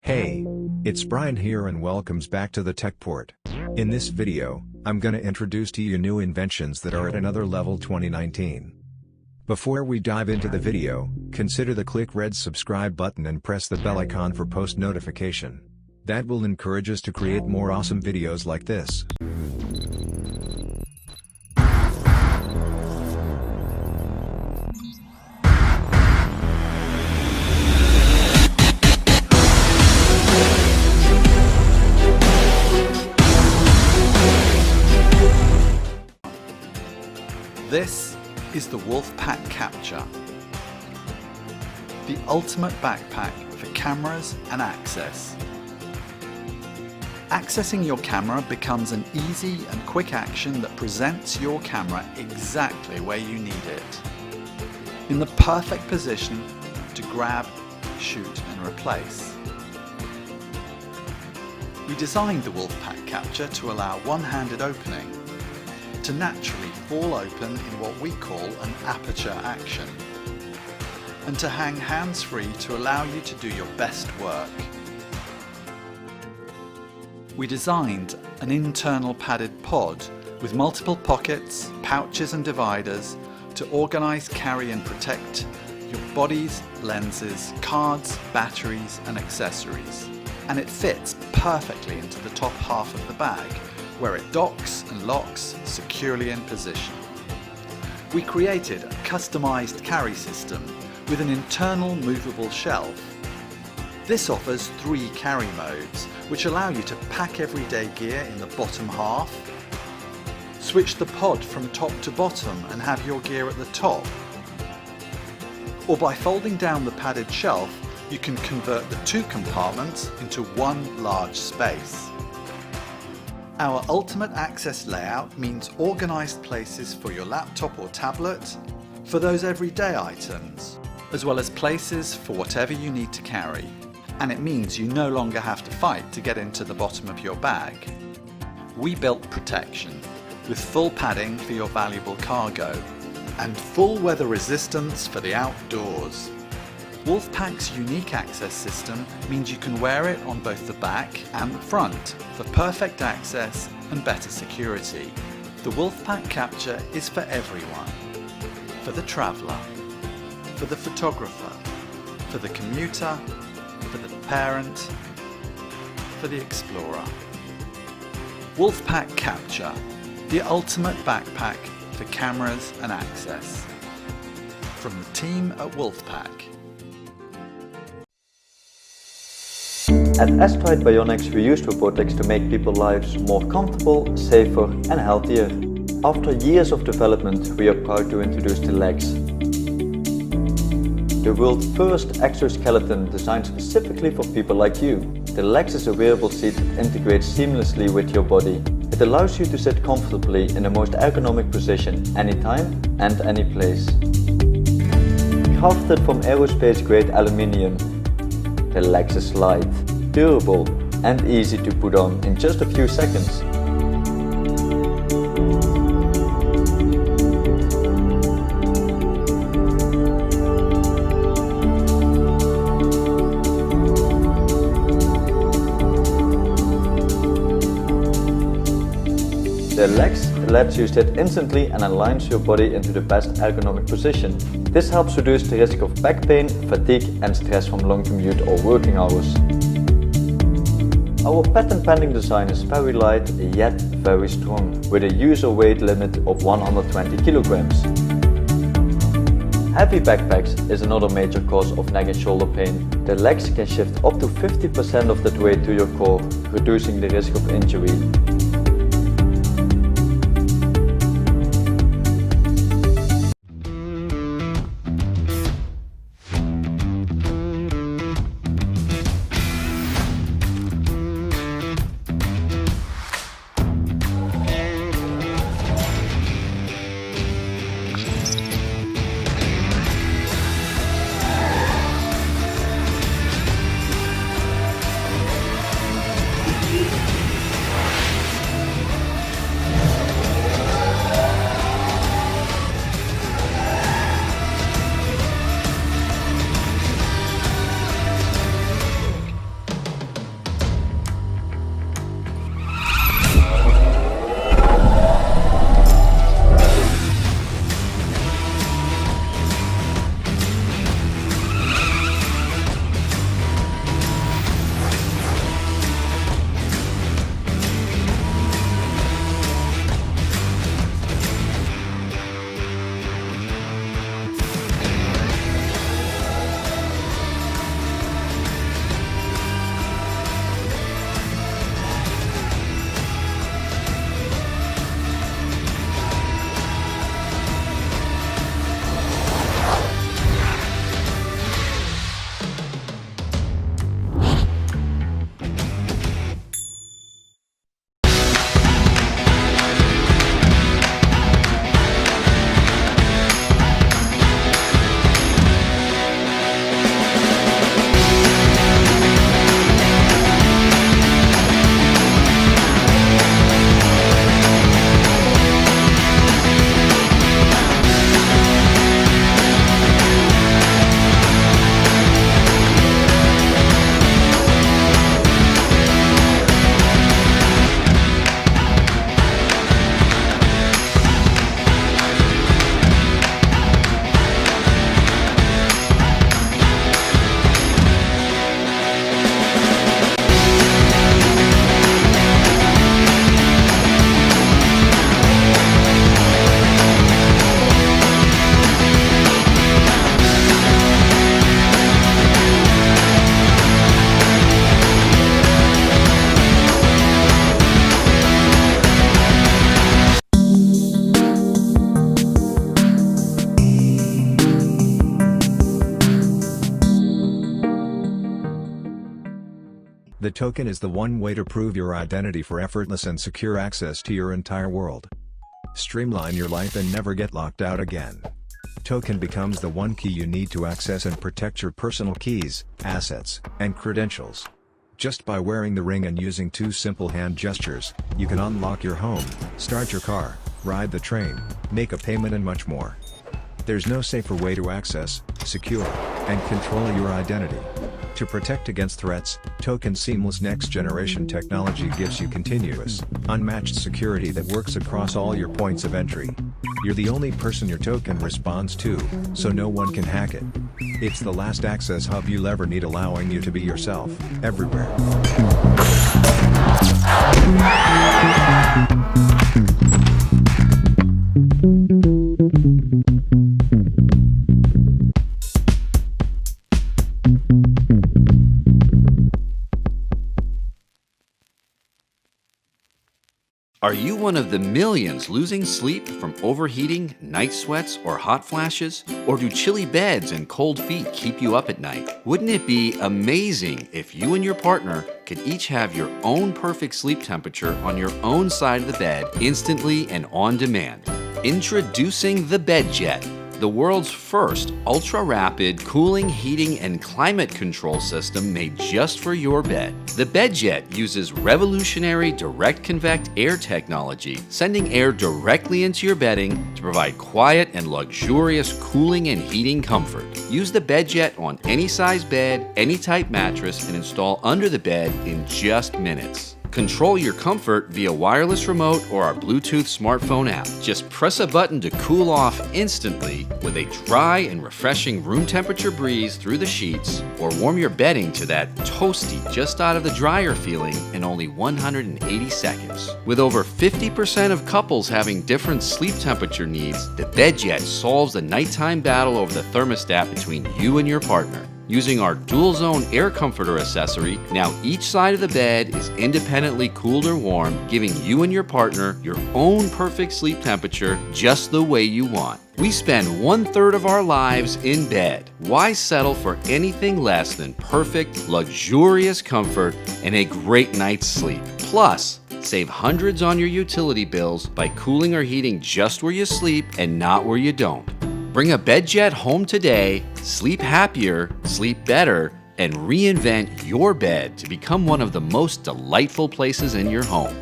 Hey, it's Brian here and welcomes back to the TechPort. In this video, I'm gonna introduce to you new inventions that are at another level 2019. Before we dive into the video, consider the click red subscribe button and press the bell icon for post notification. That will encourage us to create more awesome videos like this. This is the Wolfpack Capture, the ultimate backpack for cameras and access. Accessing your camera becomes an easy and quick action that presents your camera exactly where you need it, in the perfect position to grab, shoot and replace. We designed the Wolfpack Capture to allow one-handed opening, to naturally fall open in what we call an aperture action, and to hang hands-free to allow you to do your best work. We designed an internal padded pod with multiple pockets, pouches and dividers to organize, carry and protect your bodies, lenses, cards, batteries and accessories. And it fits perfectly into the top half of the bag, where it docks and locks securely in position. We created a customized carry system with an internal movable shelf. This offers 3 carry modes, which allow you to pack everyday gear in the bottom half, switch the pod from top to bottom and have your gear at the top, or by folding down the padded shelf, you can convert the 2 compartments into one large space. Our ultimate access layout means organized places for your laptop or tablet, for those everyday items, as well as places for whatever you need to carry. And it means you no longer have to fight to get into the bottom of your bag. We built protection, with full padding for your valuable cargo, and full weather resistance for the outdoors. Wolfpack's unique access system means you can wear it on both the back and the front for perfect access and better security. The Wolfpack Capture is for everyone. For the traveller, for the photographer, for the commuter, for the parent, for the explorer. Wolfpack Capture, the ultimate backpack for cameras and access. From the team at Wolfpack. At Astride Bionics we use robotics to make people's lives more comfortable, safer and healthier. After years of development we are proud to introduce the legs. The world's first exoskeleton designed specifically for people like you. The legs is a wearable seat that integrates seamlessly with your body. It allows you to sit comfortably in the most ergonomic position, anytime and any place. Crafted from aerospace grade aluminium, the legs is light, durable and easy to put on in just a few seconds. The legs lets you sit instantly and aligns your body into the best ergonomic position. This helps reduce the risk of back pain, fatigue and stress from long commute or working hours. Our patent-pending design is very light yet very strong, with a user weight limit of 120 kilograms. Heavy backpacks is another major cause of neck and shoulder pain. The legs can shift up to 50% of that weight to your core, reducing the risk of injury. The token is the one way to prove your identity for effortless and secure access to your entire world. Streamline your life and never get locked out again. Token becomes the one key you need to access and protect your personal keys, assets, and credentials. Just by wearing the ring and using 2 simple hand gestures, you can unlock your home, start your car, ride the train, make a payment and much more. There's no safer way to access, secure, and control your identity. To protect against threats, Token's seamless next-generation technology gives you continuous, unmatched security that works across all your points of entry. You're the only person your token responds to, so no one can hack it. It's the last access hub you'll ever need, allowing you to be yourself, everywhere. Are you one of the millions losing sleep from overheating, night sweats, or hot flashes? Or do chilly beds and cold feet keep you up at night? Wouldn't it be amazing if you and your partner could each have your own perfect sleep temperature on your own side of the bed instantly and on demand? Introducing the BedJet, the world's first ultra-rapid cooling, heating, and climate control system made just for your bed. The BedJet uses revolutionary direct convect air technology, sending air directly into your bedding to provide quiet and luxurious cooling and heating comfort. Use the BedJet on any size bed, any type mattress, and install under the bed in just minutes. Control your comfort via wireless remote or our Bluetooth smartphone app. Just press a button to cool off instantly with a dry and refreshing room temperature breeze through the sheets, or warm your bedding to that toasty, just out of the dryer feeling in only 180 seconds. With over 50% of couples having different sleep temperature needs, the BedJet solves the nighttime battle over the thermostat between you and your partner. Using our dual zone air comforter accessory, now each side of the bed is independently cooled or warm, giving you and your partner your own perfect sleep temperature just the way you want. We spend 1/3 of our lives in bed. Why settle for anything less than perfect, luxurious comfort and a great night's sleep? Plus, save hundreds on your utility bills by cooling or heating just where you sleep and not where you don't. Bring a BedJet home today, sleep happier, sleep better, and reinvent your bed to become one of the most delightful places in your home.